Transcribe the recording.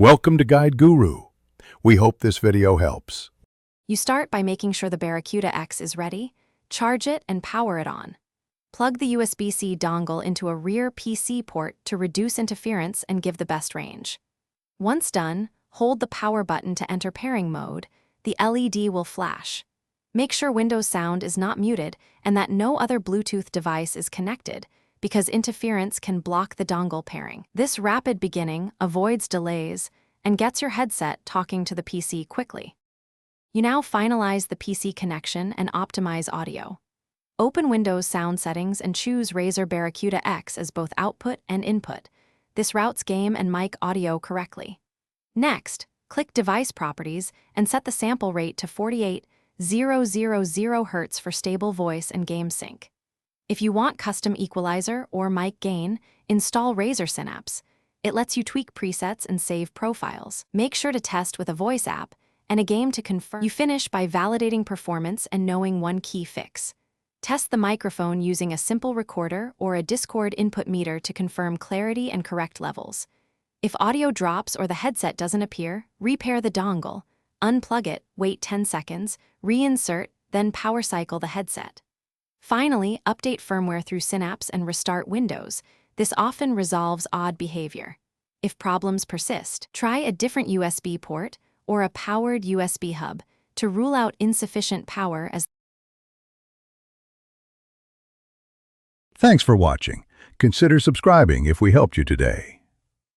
Welcome to Guide Guru. We hope this video helps. You start by making sure the Barracuda X is ready, charge it and power it on. Plug the USB-C dongle into a rear PC port to reduce interference and give the best range. Once done, hold the power button to enter pairing mode. The LED will flash. Make sure Windows sound is not muted and that no other Bluetooth device is connected, because interference can block the dongle pairing. This rapid beginning avoids delays and gets your headset talking to the PC quickly. You now finalize the PC connection and optimize audio. Open Windows sound settings and choose Razer Barracuda X as both output and input. This routes game and mic audio correctly. Next, click Device Properties and set the sample rate to 48,000 Hz for stable voice and game sync. If you want custom equalizer or mic gain, install Razer Synapse. It lets you tweak presets and save profiles. Make sure to test with a voice app and a game to confirm. You finish by validating performance and knowing one key fix. Test the microphone using a simple recorder or a Discord input meter to confirm clarity and correct levels. If audio drops or the headset doesn't appear, repair the dongle, unplug it, wait 10 seconds, reinsert, then power cycle the headset. Finally, update firmware through Synapse and restart Windows. This often resolves odd behavior. If problems persist, try a different USB port or a powered USB hub to rule out insufficient power as. Thanks for watching. Consider subscribing if we helped you today.